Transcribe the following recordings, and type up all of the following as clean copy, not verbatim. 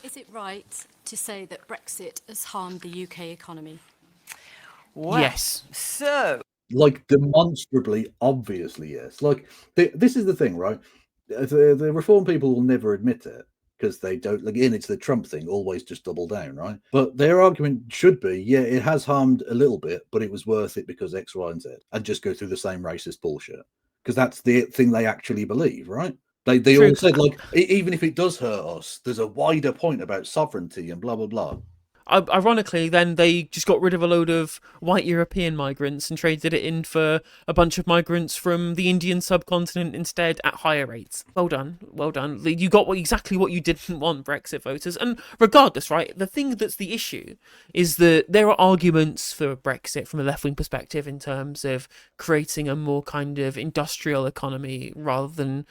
Is it right to say that Brexit has harmed the UK economy? Well, Yes. So, Like, demonstrably, obviously, yes. Like, this is the thing, right? The reform people will never admit it because they don't. Again, it's the Trump thing, always just double down, right? But their argument should be, yeah, it has harmed a little bit, but it was worth it because X, Y, and Z, and just go through the same racist bullshit because that's the thing they actually believe, right? They True. all said, like, even if it does hurt us, there's a wider point about sovereignty and blah blah blah. Ironically, then they just got rid of a load of white European migrants and traded it in for a bunch of migrants from the Indian subcontinent instead at higher rates. Well done, well done. You got exactly what you didn't want, Brexit voters. And regardless, right, the thing that's the issue is that there are arguments for Brexit from a left-wing perspective in terms of creating a more kind of industrial economy rather than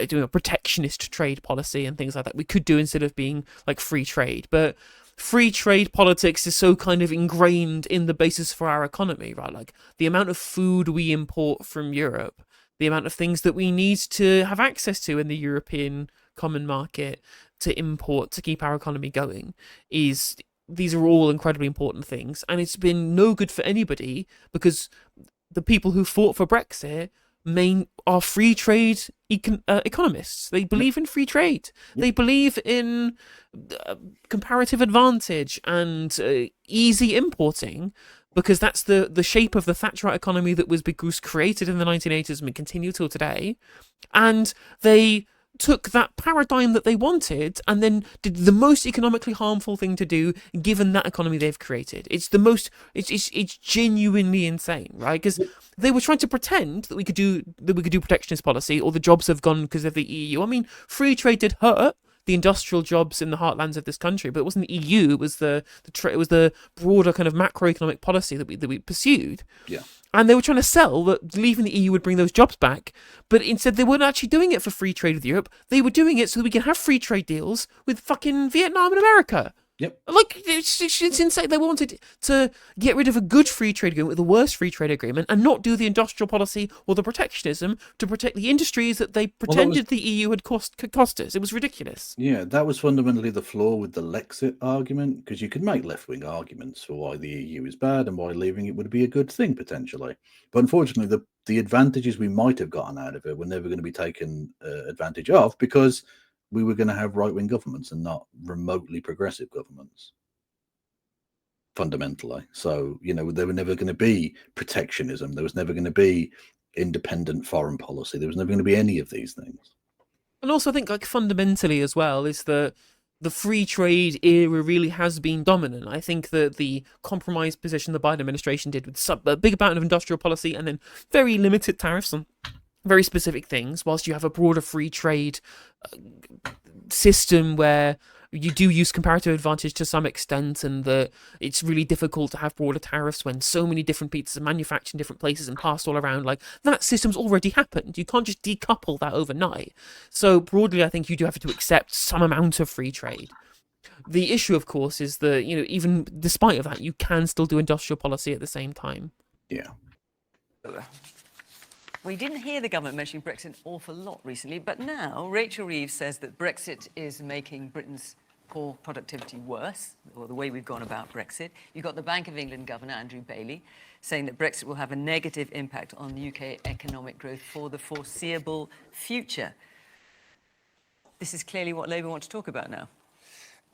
doing a protectionist trade policy and things like that. We could do instead of being like free trade, but free trade politics is so kind of ingrained in the basis for our economy, right? Like the amount of food we import from Europe, the amount of things that we need to have access to in the European common market to import to keep our economy going is these are all incredibly important things, and it's been no good for anybody because the people who fought for Brexit are free trade economists. They believe in free trade. They believe in comparative advantage and easy importing because that's the shape of the Thatcherite economy that was created in the 1980s and continue till today. And they took that paradigm that they wanted and then did the most economically harmful thing to do given that economy they've created. It's it's genuinely insane, right? Because they were trying to pretend that we could do protectionist policy or the jobs have gone because of the EU. I mean, free trade did hurt the industrial jobs in the heartlands of this country, but it wasn't the EU. It was the broader kind of macroeconomic policy that we pursued. Yeah. And they were trying to sell that leaving the EU would bring those jobs back, but instead they weren't actually doing it for free trade with Europe. They were doing it so that we can have free trade deals with fucking Vietnam and America. Yep. Like, it's insane. They wanted to get rid of a good free trade agreement with the worst free trade agreement and not do the industrial policy or the protectionism to protect the industries that they pretended the EU had cost us. It was ridiculous. Yeah, that was fundamentally the flaw with the Lexit argument, because you could make left-wing arguments for why the EU is bad and why leaving it would be a good thing, potentially. But unfortunately, the advantages we might have gotten out of it were never going to be taken advantage of because we were going to have right-wing governments and not remotely progressive governments, fundamentally. So, there were never going to be protectionism. There was never going to be independent foreign policy. There was never going to be any of these things. And also, I think, like, fundamentally as well, is that the free trade era really has been dominant. I think that the compromise position the Biden administration did with a big amount of industrial policy and then very limited tariffs on very specific things, whilst you have a broader free trade system where you do use comparative advantage to some extent, and that it's really difficult to have broader tariffs when so many different pieces are manufactured in different places and passed all around. Like, that system's already happened. You can't just decouple that overnight. So broadly, I think you do have to accept some amount of free trade. The issue, of course, is that, even despite of that, you can still do industrial policy at the same time. Yeah. We didn't hear the government mentioning Brexit an awful lot recently, but now Rachel Reeves says that Brexit is making Britain's core productivity worse, or the way we've gone about Brexit. You've got the Bank of England Governor, Andrew Bailey, saying that Brexit will have a negative impact on the UK economic growth for the foreseeable future. This is clearly what Labour want to talk about now.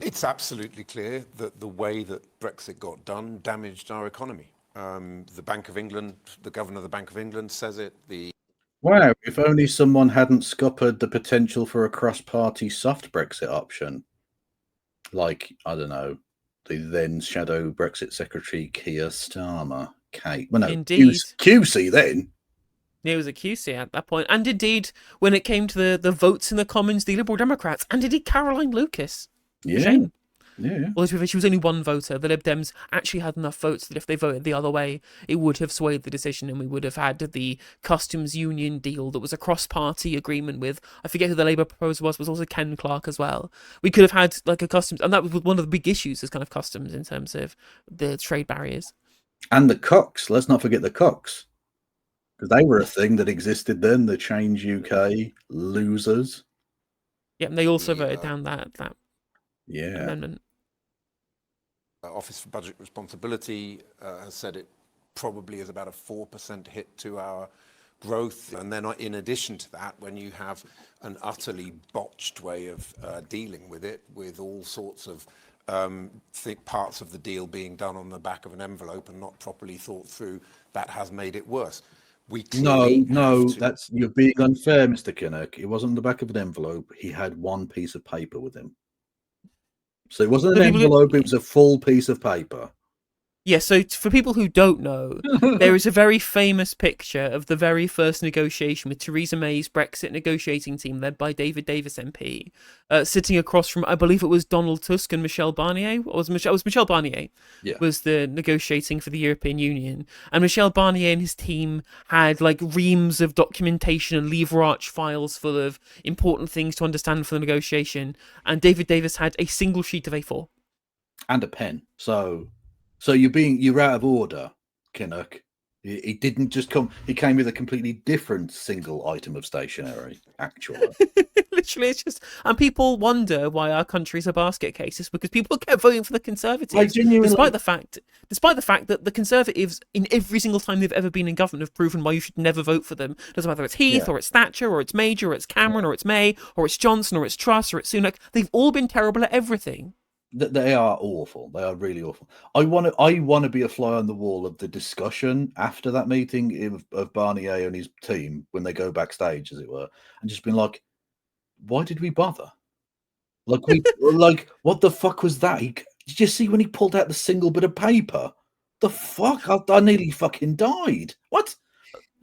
It's absolutely clear that the way that Brexit got done damaged our economy. The Bank of England, the governor of the Bank of England says it. Wow, if only someone hadn't scuppered the potential for a cross-party soft Brexit option. Like, I don't know, the then shadow Brexit secretary, Keir Starmer. Indeed. QC then. It was a QC at that point. And indeed, when it came to the votes in the Commons, the Liberal Democrats, and indeed Caroline Lucas. Yeah. Shame. Yeah. Well, she was only one voter. The Lib Dems actually had enough votes that if they voted the other way, it would have swayed the decision, and we would have had the customs union deal that was a cross-party agreement with, I forget who the Labour proposer was also Ken Clarke as well. We could have had like a customs, and that was one of the big issues as kind of customs in terms of the trade barriers. And the Cox, let's not forget the Cox, because they were a thing that existed then, the Change UK losers. Yeah, and they also voted down that Yeah. amendment. Office for Budget Responsibility has said it probably is about a 4% hit to our growth. And then in addition to that, when you have an utterly botched way of dealing with it, with all sorts of parts of the deal being done on the back of an envelope and not properly thought through, that has made it worse. We clearly No, have to... you're being unfair, Mr. Kinnock. It wasn't on the back of an envelope. He had one piece of paper with him. So it wasn't For an people who, envelope, it was a full piece of paper. yeah, so for people who don't know, there is a very famous picture of the very first negotiation with Theresa May's Brexit negotiating team, led by David Davis MP, sitting across from, I believe it was Donald Tusk and Michel Barnier. Or it was Michel Barnier Yeah. was the negotiating for the European Union. And Michel Barnier and his team had like reams of documentation and livre arch files full of important things to understand for the negotiation. And David Davis had a single sheet of A4. And a pen. So you're out of order, Kinnock. He didn't just come. He came with a completely different single item of stationery. Actually, Literally, it's just, and people wonder why our country's a basket case. It's because people kept voting for the Conservatives, despite the fact that the Conservatives, in every single time they've ever been in government, have proven why you should never vote for them. Doesn't matter if it's Heath or it's Thatcher or it's Major or it's Cameron or it's May or it's Johnson or it's Truss or it's Sunak. They've all been terrible at everything. They are awful. They are really awful. I want to be a fly on the wall of the discussion after that meeting of Barnier and his team when they go backstage, as it were, and just been like, why did we bother? Like what the fuck was that? Did you see when he pulled out the single bit of paper? The fuck! I nearly fucking died. What?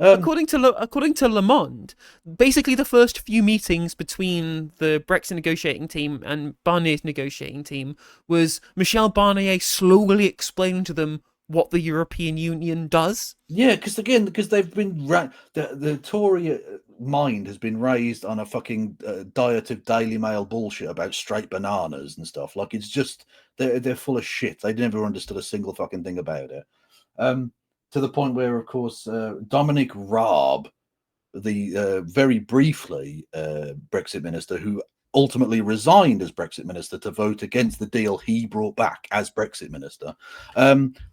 According to Le Monde, basically the first few meetings between the Brexit negotiating team and Barnier's negotiating team was Michel Barnier slowly explaining to them what the European Union does. Yeah, because they've been the Tory mind has been raised on a fucking diet of Daily Mail bullshit about straight bananas and stuff. Like it's just they're full of shit. They never understood a single fucking thing about it. To the point where, of course, Dominic Raab, the very briefly Brexit minister, who ultimately resigned as Brexit minister to vote against the deal he brought back as Brexit minister,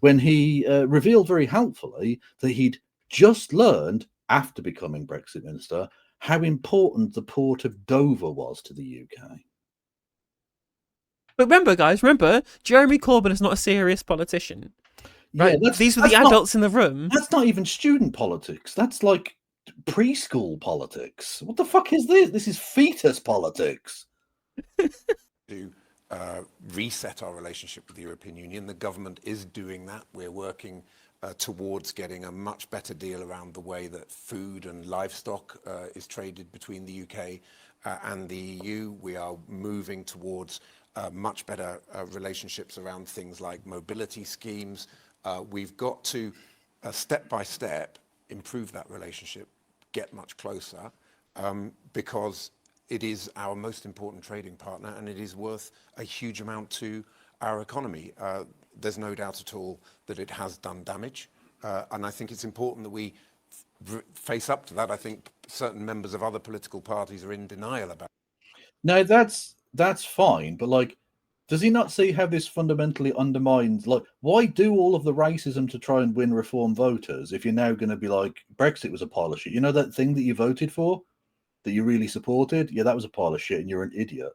when he revealed very helpfully that he'd just learned after becoming Brexit minister how important the port of Dover was to the UK. But remember, guys, Jeremy Corbyn is not a serious politician. Right? Yeah, these were the adults in the room. That's not even student politics. That's like preschool politics. What the fuck is this? This is fetus politics. To reset our relationship with the European Union. The government is doing that. We're working towards getting a much better deal around the way that food and livestock is traded between the UK and the EU. We are moving towards much better relationships around things like mobility schemes. We've got to, step by step, improve that relationship, get much closer, because it is our most important trading partner and it is worth a huge amount to our economy. There's no doubt at all that it has done damage. And I think it's important that we face up to that. I think certain members of other political parties are in denial about it. No, that's fine. But like, does he not see how this fundamentally undermines, like, why do all of the racism to try and win reform voters if you're now going to be like, Brexit was a pile of shit? You know that thing that you voted for, that you really supported? Yeah, that was a pile of shit and you're an idiot.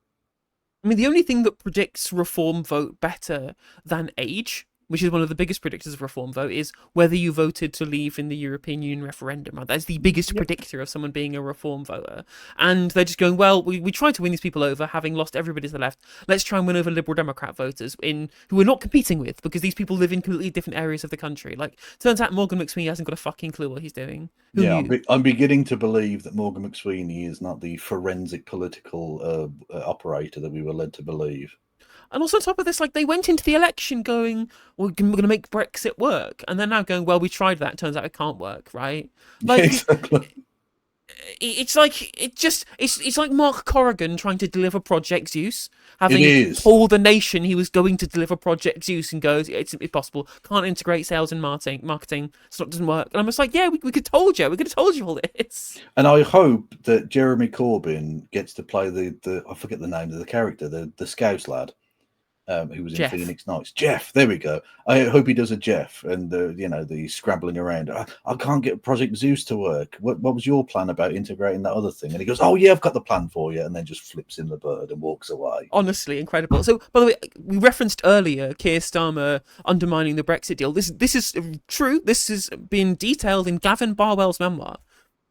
I mean, the only thing that predicts reform vote better than age, which is one of the biggest predictors of reform vote, is whether you voted to leave in the European Union referendum. Right? That's the biggest predictor of someone being a reform voter. And they're just going, well, we tried to win these people over, having lost everybody to the left. Let's try and win over Liberal Democrat voters who we're not competing with, because these people live in completely different areas of the country. Like, turns out Morgan McSweeney hasn't got a fucking clue what he's doing. I'm beginning to believe that Morgan McSweeney is not the forensic political operator that we were led to believe. And also on top of this, like, they went into the election going, we're going to make Brexit work. And they're now going, well, we tried that. Turns out it can't work, right? Like, exactly. It's like Mark Corrigan trying to deliver Project Zeus, having told the nation he was going to deliver Project Zeus and goes, it's impossible, can't integrate sales and marketing, so it doesn't work. And I'm just like, yeah, we could have told you all this. And I hope that Jeremy Corbyn gets to play the I forget the name of the character, the Scouse lad. who was in Jeff. Phoenix Nights. Jeff, there we go. I hope he does a Jeff, and the scrabbling around. I can't get Project Zeus to work. What was your plan about integrating that other thing? And he goes, "Oh yeah, I've got the plan for you," and then just flips in the bird and walks away. Honestly, incredible. So, by the way, we referenced earlier Keir Starmer undermining the Brexit deal. This is true. This has been detailed in Gavin Barwell's memoir.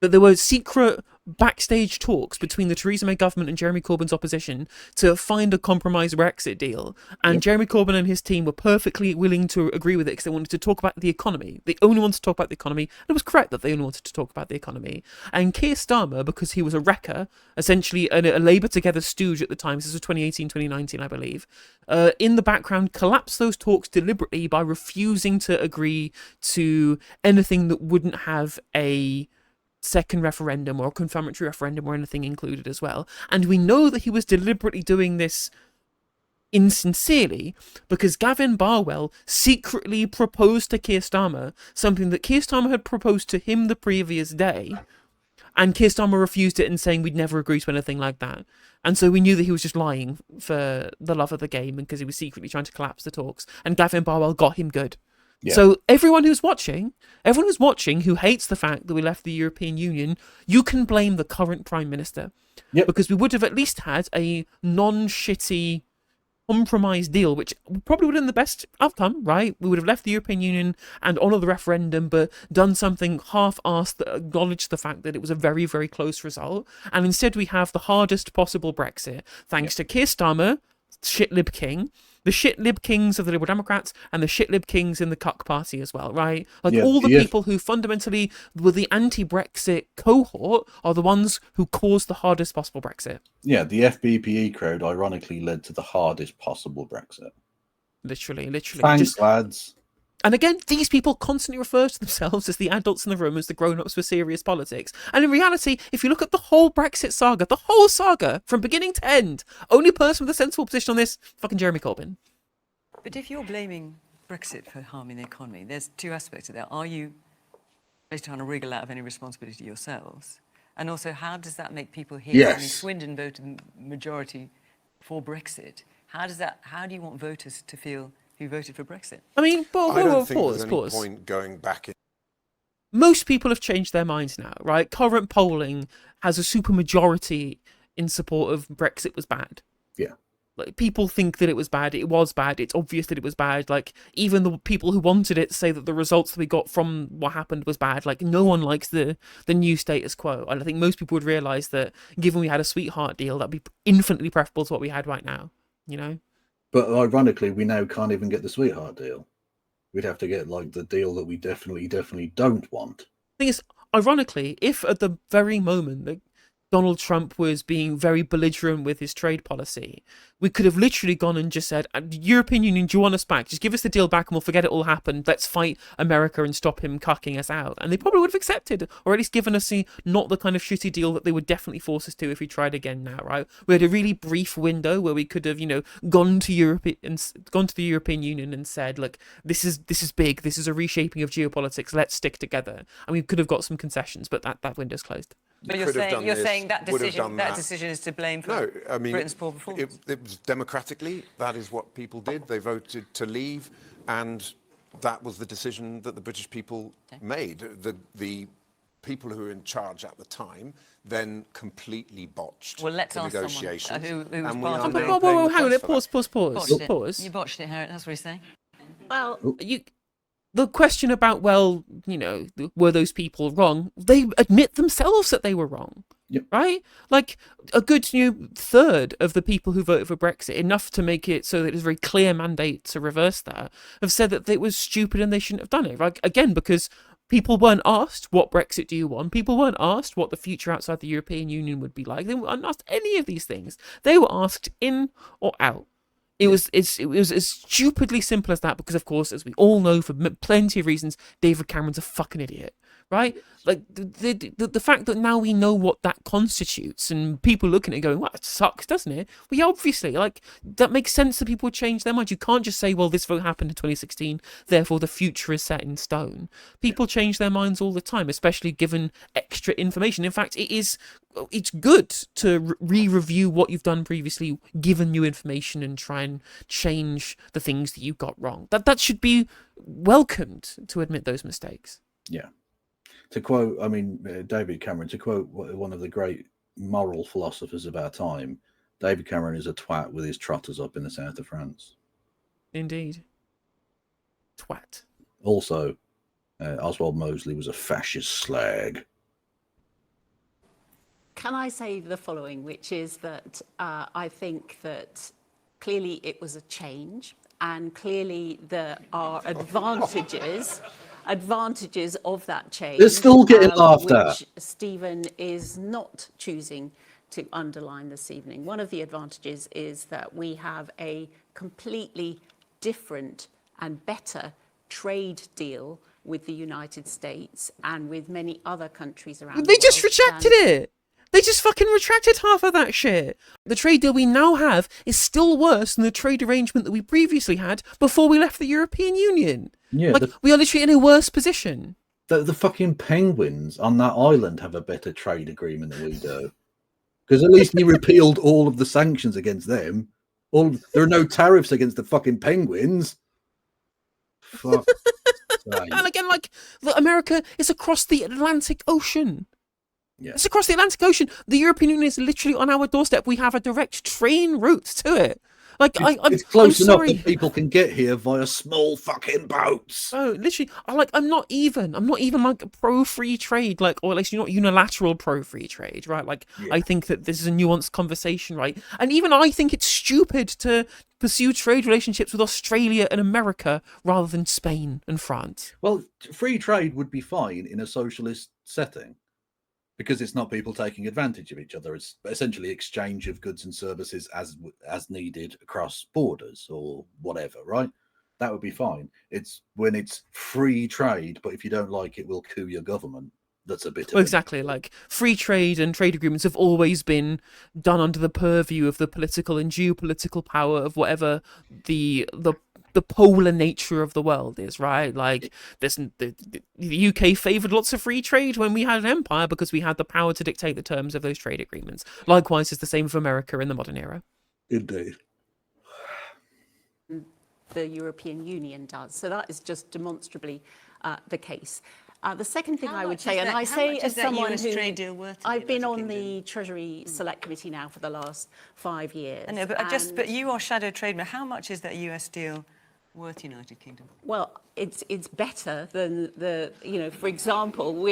That there were secret backstage talks between the Theresa May government and Jeremy Corbyn's opposition to find a compromise Brexit deal. And Jeremy Corbyn and his team were perfectly willing to agree with it because they wanted to talk about the economy. They only wanted to talk about the economy. And it was correct that they only wanted to talk about the economy. And Keir Starmer, because he was a wrecker, essentially a Labour Together stooge at the time, this was 2018, 2019, I believe, in the background collapsed those talks deliberately by refusing to agree to anything that wouldn't have a second referendum or a confirmatory referendum or anything included as well. And we know that he was deliberately doing this insincerely because Gavin Barwell secretly proposed to Keir Starmer something that Keir Starmer had proposed to him the previous day, and Keir Starmer refused it and saying we'd never agree to anything like that. And so we knew that he was just lying for the love of the game and because he was secretly trying to collapse the talks, and Gavin Barwell got him good. Yeah. So everyone who's watching who hates the fact that we left the European Union, you can blame the current Prime Minister. Yep. Because we would have at least had a non-shitty compromise deal, which probably would have been the best outcome, right? We would have left the European Union and honoured the referendum, but done something half-assed that acknowledged the fact that it was a very, very close result. And instead we have the hardest possible Brexit, thanks to Keir Starmer, shit lib king, the shit lib kings of the Liberal Democrats, and the shit lib kings in the Cuck Party as well, right? Like all the people who fundamentally were the anti-Brexit cohort are the ones who caused the hardest possible Brexit. Yeah, the FBPE crowd ironically led to the hardest possible Brexit. Literally. Thanks, lads. And again, these people constantly refer to themselves as the adults in the room, as the grown-ups for serious politics. And in reality, if you look at the whole Brexit saga, the whole saga, from beginning to end, only person with a sensible position on this, fucking Jeremy Corbyn. But if you're blaming Brexit for harming the economy, there's two aspects to that. Are you basically trying to wriggle out of any responsibility yourselves? And also, how does that make people here? Yes. I mean, Swindon voted majority for Brexit. How do you want voters to feel who voted for Brexit? I mean, I don't think there's any point going back in. Most people have changed their minds now, right? Current polling has a supermajority in support of Brexit was bad. Yeah. Like, people think that it was bad. It was bad. It's obvious that it was bad. Like, even the people who wanted it say that the results that we got from what happened was bad. Like, no one likes the new status quo. And I think most people would realise that given we had a sweetheart deal, that'd be infinitely preferable to what we had right now, you know? But ironically, we now can't even get the sweetheart deal. We'd have to get like the deal that we definitely don't want. The thing is, ironically, if at the very moment that Donald Trump was being very belligerent with his trade policy, we could have literally gone and just said, European Union, do you want us back? Just give us the deal back and we'll forget it all happened. Let's fight America and stop him cucking us out. And they probably would have accepted, or at least given us not the kind of shitty deal that they would definitely force us to if we tried again now, right? We had a really brief window where we could have, gone to the European Union and said, look, this is big. This is a reshaping of geopolitics. Let's stick together. And we could have got some concessions, but that window's closed. But you're saying that decision is to blame for Britain's poor performance. It was democratically, that is what people did. They voted to leave, and that was the decision that the British people made. The people who were in charge at the time then completely botched the negotiations. Who was part of it. Whoa, hang on, pause. You botched it, Harriet, that's what he's saying. Well, the question about, were those people wrong? They admit themselves that they were wrong, right? Like, a good third of the people who voted for Brexit, enough to make it so that it's a very clear mandate to reverse that, have said that it was stupid and they shouldn't have done it, right? Again, because people weren't asked, what Brexit do you want? People weren't asked what the future outside the European Union would be like. They weren't asked any of these things. They were asked in or out. It was as stupidly simple as that, because, of course, as we all know, for plenty of reasons, David Cameron's a fucking idiot, right? Like, the fact that now we know what that constitutes, and people looking at it going, well, it sucks, doesn't it? Well, yeah, obviously, like, that makes sense that people would change their minds. You can't just say, well, this vote happened in 2016, therefore the future is set in stone. People change their minds all the time, especially given extra information. In fact, it is it's good to re-review what you've done previously, given new information, and try and change the things that you got wrong. That should be welcomed, to admit those mistakes. Yeah. To quote, David Cameron, to quote one of the great moral philosophers of our time, David Cameron is a twat with his trotters up in the south of France. Indeed. Twat. Also, Oswald Mosley was a fascist slag. Can I say the following, which is that I think that clearly it was a change, and clearly there are advantages of that change. They're still getting laughed at. Which Stephen is not choosing to underline this evening. One of the advantages is that we have a completely different and better trade deal with the United States and with many other countries around the world. They just retracted it. They just fucking retracted half of that shit. The trade deal we now have is still worse than the trade arrangement that we previously had before we left the European Union. Yeah, we are literally in a worse position. The fucking penguins on that island have a better trade agreement than we do. Because at least he repealed all of the sanctions against them. There are no tariffs against the fucking penguins. Fuck. And again, America is across the Atlantic Ocean. Yeah. It's across the Atlantic Ocean. The European Union is literally on our doorstep. We have a direct train route to it. It's close enough that people can get here via small fucking boats. Oh, literally, I'm not even like pro free trade, or at least you're not unilateral pro free trade, right? I think that this is a nuanced conversation, right? And even I think it's stupid to pursue trade relationships with Australia and America rather than Spain and France. Well, free trade would be fine in a socialist setting, because it's not people taking advantage of each other. It's essentially exchange of goods and services as needed across borders or whatever, right? That would be fine. It's when it's free trade, but if you don't like it, we'll coup your government. That's a bit of exactly. Free trade and trade agreements have always been done under the purview of the political and geopolitical power of whatever the polar nature of the world is, right? The UK favoured lots of free trade when we had an empire because we had the power to dictate the terms of those trade agreements. Likewise, it's the same for America in the modern era. Indeed. The European Union does. So that is just demonstrably the case. The second thing I would say, and I say as someone who I've been on the Treasury Select Committee now for the last 5 years. I know, but you are shadow trader. How much is that US deal worth, United Kingdom? Well, it's better than for example,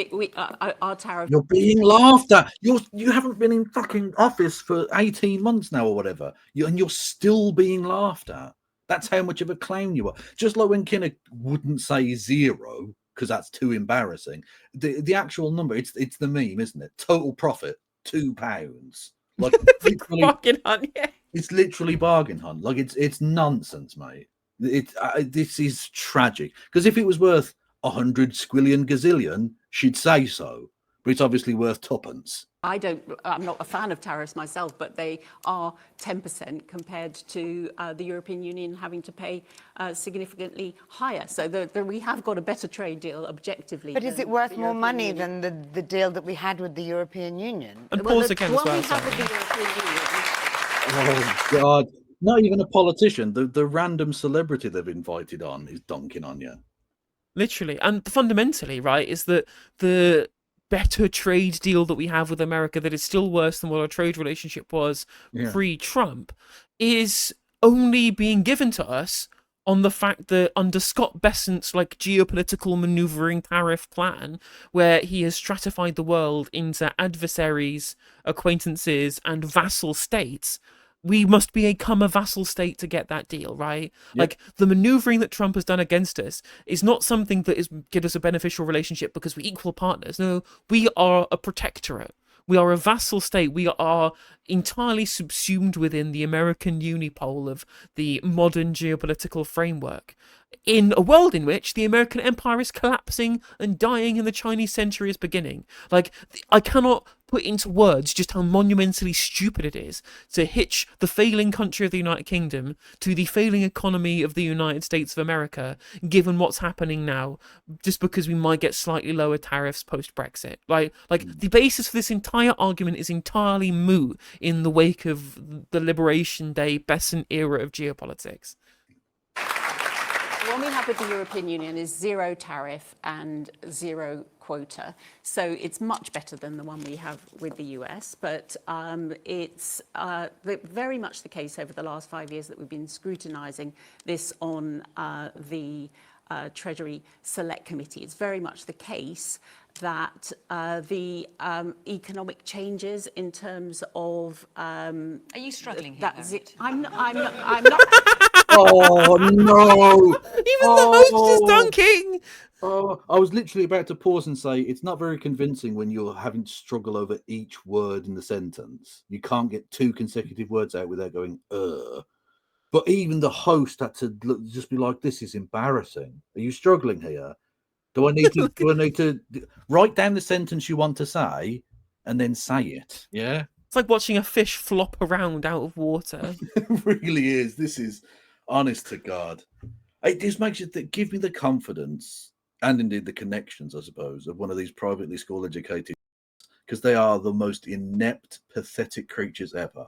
our tariff. You're being laughed at. You haven't been in fucking office for 18 months now or whatever, and you're still being laughed at. That's how much of a clown you are. Just like when Kinnock wouldn't say zero because that's too embarrassing. The actual number, it's the meme, isn't it? Total profit, £2. Bargain hunt, yeah. It's literally bargain hunt. It's nonsense, mate. This is tragic. Because if it was worth 100 squillion gazillion, she'd say so. But it's obviously worth tuppence. I'm not a fan of tariffs myself, but they are 10% compared to the European Union having to pay significantly higher. So we have got a better trade deal objectively. But is it worth more money than the deal that we had with the European Union? And pause again as well. We have with the European Union. Oh, God. Not even a politician. The random celebrity they've invited on is donking on you. Literally. And fundamentally, right, is that the better trade deal that we have with America that is still worse than what our trade relationship was pre-Trump is only being given to us on the fact that under Scott Bessent's geopolitical maneuvering tariff plan, where he has stratified the world into adversaries, acquaintances, and vassal states, we must become a vassal state to get that deal, right? Yep. The maneuvering that Trump has done against us is not something that is give us a beneficial relationship because we're equal partners. No, we are a protectorate. We are a vassal state. We are entirely subsumed within the American unipole of the modern geopolitical framework. In a world in which the American empire is collapsing and dying and the Chinese century is beginning. I cannot put into words just how monumentally stupid it is to hitch the failing country of the United Kingdom to the failing economy of the United States of America, given what's happening now, just because we might get slightly lower tariffs post-Brexit. Like the basis for this entire argument is entirely moot in the wake of the Liberation Day Besant era of geopolitics. What we have with the European Union is zero tariff and zero quota. So it's much better than the one we have with the US, but it's very much the case over the last 5 years that we've been scrutinising this on the Treasury Select Committee. It's very much the case that the economic changes in terms of... Are you struggling here, Harriet? I'm not... Oh no! Even the host is dunking. Oh, I was literally about to pause and say it's not very convincing when you're having to struggle over each word in the sentence. You can't get 2 consecutive words out without going But even the host had to just be like, "This is embarrassing. Are you struggling here? Do I need to write down the sentence you want to say and then say it?" Yeah, It's like watching a fish flop around out of water. it really is. This is honest to God. It just makes you give me the confidence and indeed the connections, I suppose, of one of these privately school educated, because they are the most inept, pathetic creatures ever.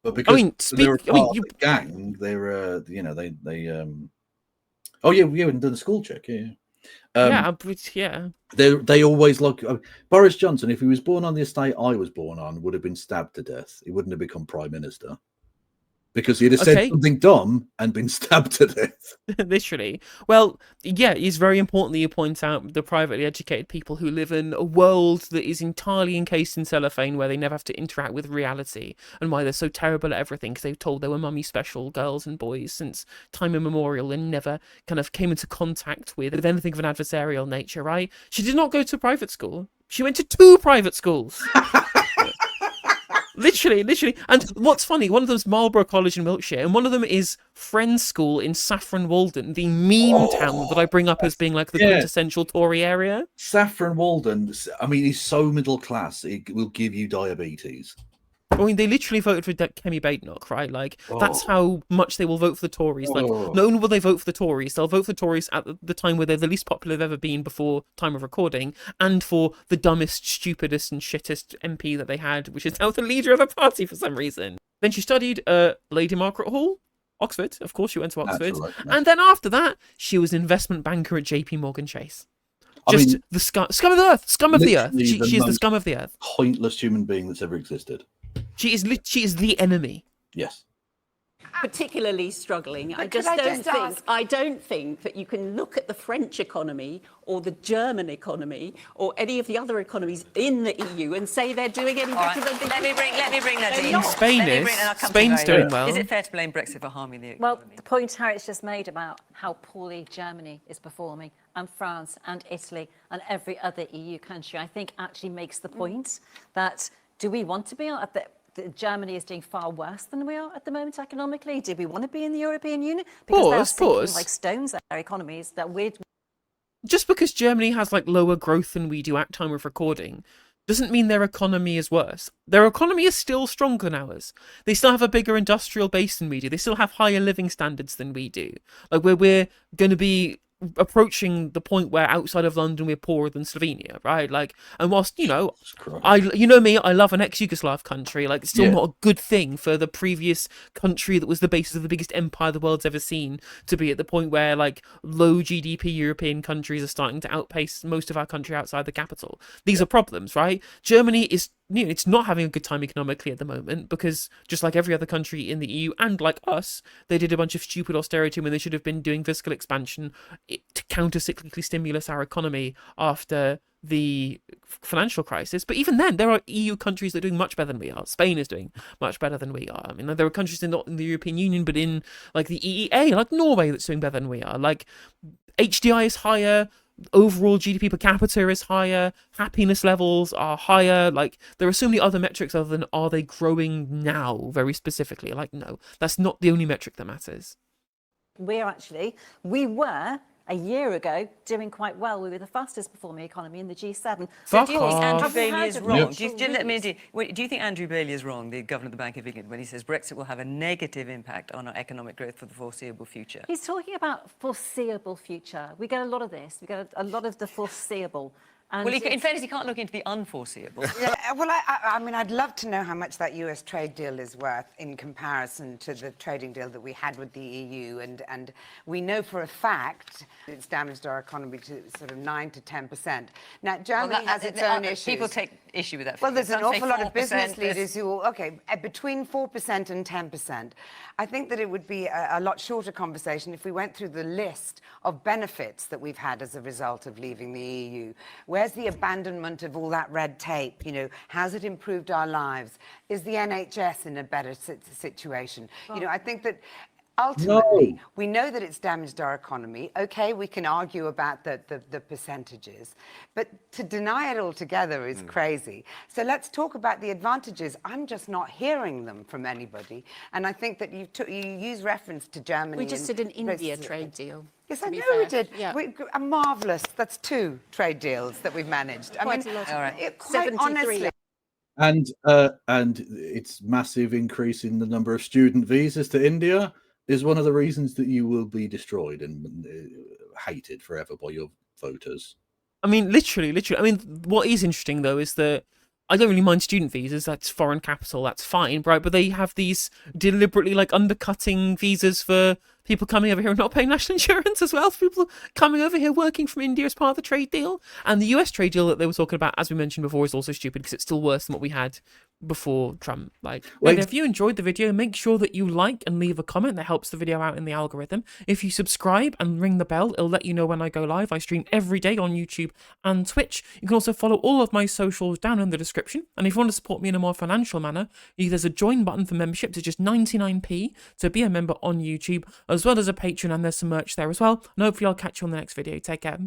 But because they're a part of the gang, they're oh yeah, we haven't done a school check, yeah. They always look. Boris Johnson, if he was born on the estate I was born on, would have been stabbed to death. He wouldn't have become prime minister because he'd have said something dumb and been stabbed to death. Literally. Well, yeah, it's very important that you point out the privately educated people who live in a world that is entirely encased in cellophane, where they never have to interact with reality, and why they're so terrible at everything because they've told they were mummy special girls and boys since time immemorial and never kind of came into contact with anything of an adversarial nature, right? She did not go to private school. She went to 2 private schools. Literally. And what's funny, one of them's Marlborough College in Wiltshire, and one of them is Friends School in Saffron Walden, the meme town that I bring up as being like the quintessential Tory area. Saffron Walden, I mean, he's so middle class, it will give you diabetes. I mean, they literally voted for Kemi Badenoch, right? Like, that's how much they will vote for the Tories. Like, not only will they vote for the Tories, they'll vote for the Tories at the time where they're the least popular they've ever been before time of recording, and for the dumbest, stupidest, and shittest MP that they had, which is now the leader of the party for some reason. Then she studied Lady Margaret Hall, Oxford. Of course, she went to Oxford. And then after that, she was an investment banker at JP Morgan Chase. The scum of the earth. Scum of the earth. She is the scum of the earth. Pointless human being that's ever existed. She is the enemy. Yes. Particularly struggling. I don't think that you can look at the French economy or the German economy or any of the other economies in the EU and say they're doing any better than the Let me bring Nadine. Spain's doing well. Is it fair to blame Brexit for harming the economy? Well, the point Harriet's just made about how poorly Germany is performing, and France and Italy and every other EU country, I think actually makes the point that do we want to be at the Germany is doing far worse than we are at the moment economically. Do we want to be in the European Union? Because they're sinking like stones at their economies that we're... Just because Germany has like lower growth than we do at time of recording doesn't mean their economy is worse. Their economy is still stronger than ours. They still have a bigger industrial base than we do. They still have higher living standards than we do. Like we're going to be approaching the point where outside of London we're poorer than Slovenia, right? Like, and whilst me, I love an ex-Yugoslav country. Like, it's still not a good thing for the previous country that was the basis of the biggest empire the world's ever seen to be at the point where like low GDP European countries are starting to outpace most of our country outside the capital. These are problems, right? Germany is, it's not having a good time economically at the moment because just like every other country in the EU and like us, they did a bunch of stupid austerity when they should have been doing fiscal expansion to counter-cyclically stimulate our economy after the financial crisis. But even then, there are EU countries that are doing much better than we are. Spain is doing much better than we are. I mean, there are countries not in the European Union, but in like the EEA, like Norway, that's doing better than we are. Like HDI is higher. Overall GDP per capita is higher, happiness levels are higher. Like, there are so many other metrics other than are they growing now, very specifically. Like, no, that's not the only metric that matters. We were a year ago doing quite well. We were the fastest performing economy in the G7. Fuck Do you think off. Andrew Have we Bailey had is a wrong? natural Do you think Andrew Bailey is wrong, the governor of the Bank of England, when he says Brexit will have a negative impact on our economic growth for the foreseeable future? He's talking about foreseeable future. We get a lot of this. We get a lot of the foreseeable. And Well, in fairness, he can't look into the unforeseeable. Yeah, well, I mean, I'd love to know how much that US trade deal is worth in comparison to the trading deal that we had with the EU. And we know for a fact it's damaged our economy to sort of 9 to 10%. Now, Germany has its own issues. People take issue with that. Well, there's an Some say awful lot of 4%, business there's- leaders who, okay, between 4% and 10%. I think that it would be a lot shorter conversation if we went through the list of benefits that we've had as a result of leaving the EU. Where's the abandonment of all that red tape? You know, how's it improved our lives? Is the NHS in a better situation? You know, I think that ultimately, we know that it's damaged our economy. Okay, we can argue about the percentages, but to deny it altogether is crazy. So let's talk about the advantages. I'm just not hearing them from anybody. And I think that you use reference to Germany. We just did an India Brexit. trade deal. Yes, I to be know fair. we did. Yeah. A marvellous. That's 2 trade deals that we've managed. Quite a lot. All right. Quite 73. honestly. And its massive increase in the number of student visas to India is one of the reasons that you will be destroyed and hated forever by your voters. I mean, literally. I mean, what is interesting though is that I don't really mind student visas. That's foreign capital. That's fine, right? But they have these deliberately like undercutting visas for people coming over here and not paying national insurance as well. For people coming over here working from India as part of the trade deal. And the US trade deal that they were talking about, as we mentioned before, is also stupid because it's still worse than what we had before Trump. Like, if you enjoyed the video, make sure that you like and leave a comment. That helps the video out in the algorithm. If you subscribe and ring the bell, it'll let you know when I go live. I stream every day on YouTube and Twitch. You can also follow all of my socials down in the description. And if you want to support me in a more financial manner, there's a join button for memberships. It's just 99p to be a member on YouTube, as well as a Patreon, and there's some merch there as well. And hopefully I'll catch you on the next video. Take care.